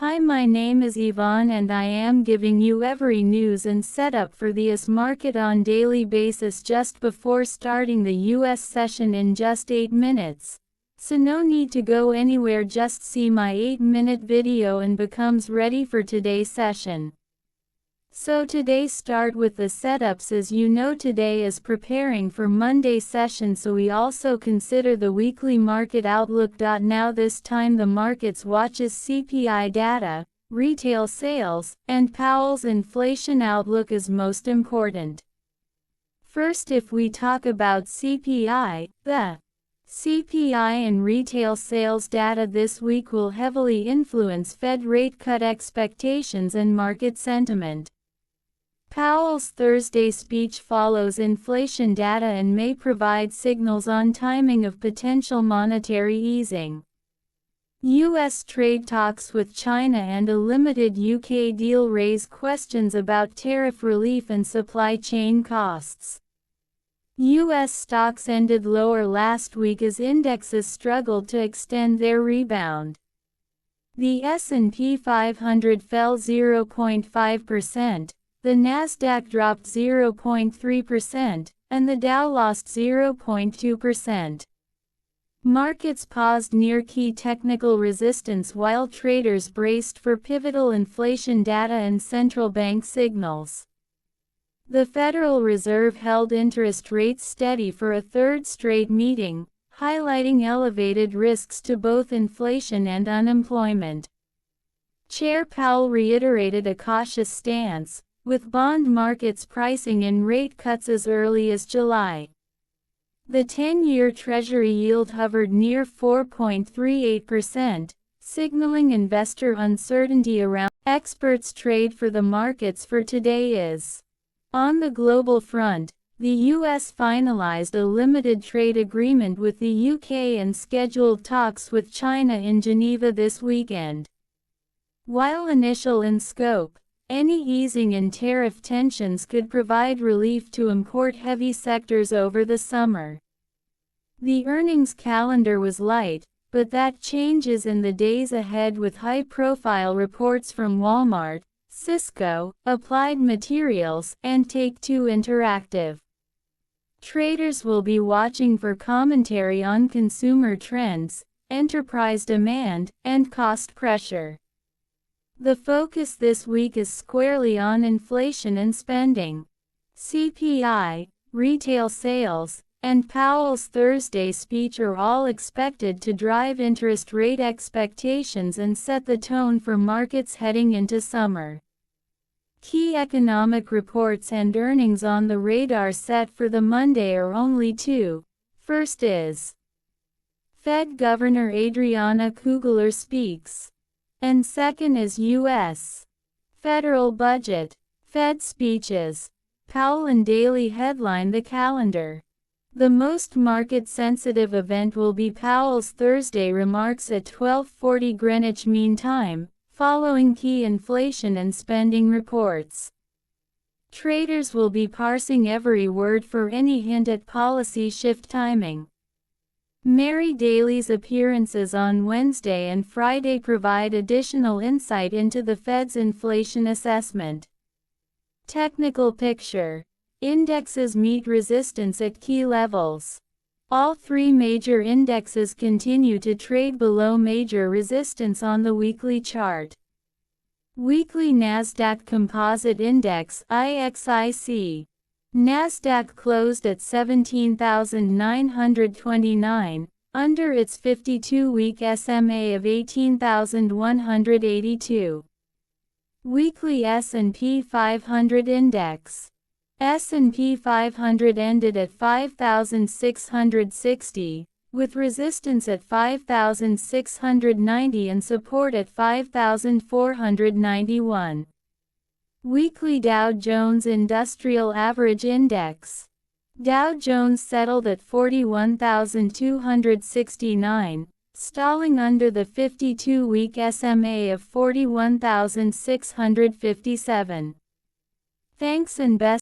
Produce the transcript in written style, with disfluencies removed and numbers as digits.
Hi, my name is Yvonne and I am giving you every news and setup for the US market on daily basis just before starting the US session in just 8 minutes. So no need to go anywhere, just see my 8-minute video and becomes ready for today's session. So today start with the setups. As you know, today is preparing for Monday session, so we also consider the weekly market outlook. Now this time the markets watches CPI data, retail sales, and Powell's inflation outlook is most important. First, if we talk about CPI, the CPI and retail sales data this week will heavily influence Fed rate cut expectations and market sentiment. Powell's Thursday speech follows inflation data and may provide signals on timing of potential monetary easing. U.S. trade talks with China and a limited UK deal raise questions about tariff relief and supply chain costs. U.S. stocks ended lower last week as indexes struggled to extend their rebound. The S&P 500 fell 0.5%. The Nasdaq dropped 0.3%, and the Dow lost 0.2%. Markets paused near key technical resistance while traders braced for pivotal inflation data and central bank signals. The Federal Reserve held interest rates steady for a third straight meeting, highlighting elevated risks to both inflation and unemployment. Chair Powell reiterated a cautious stance, with bond markets pricing in rate cuts as early as July. The 10-year Treasury yield hovered near 4.38%, signaling investor uncertainty around. Experts' trade for the markets for today is. On the global front, the U.S. finalized a limited trade agreement with the U.K. and scheduled talks with China in Geneva this weekend. While initial in scope, any easing in tariff tensions could provide relief to import-heavy sectors over the summer. The earnings calendar was light, but that changes in the days ahead with high-profile reports from Walmart, Cisco, Applied Materials, and Take-Two Interactive. Traders will be watching for commentary on consumer trends, enterprise demand, and cost pressure. The focus this week is squarely on inflation and spending. CPI, retail sales, and Powell's Thursday speech are all expected to drive interest rate expectations and set the tone for markets heading into summer. Key economic reports and earnings on the radar set for the Monday are only two. First is Fed Governor Adriana Kugler speaks. And second is U.S. federal budget. Fed speeches. Powell and daily headline the calendar. The most market-sensitive event will be Powell's Thursday remarks at 12:40 Greenwich Mean Time, following key inflation and spending reports. Traders will be parsing every word for any hint at policy shift timing. Mary Daly's appearances on Wednesday and Friday provide additional insight into the Fed's inflation assessment. Technical picture. Indexes meet resistance at key levels. All three major indexes continue to trade below major resistance on the weekly chart. Weekly Nasdaq Composite Index (IXIC). Nasdaq closed at 17,929, under its 52-week SMA of 18,182. Weekly S&P 500 Index. S&P 500 ended at 5,660, with resistance at 5,690 and support at 5,491. Weekly Dow Jones Industrial Average Index. Dow Jones settled at 41,269, stalling under the 52-week SMA of 41,657. Thanks and best.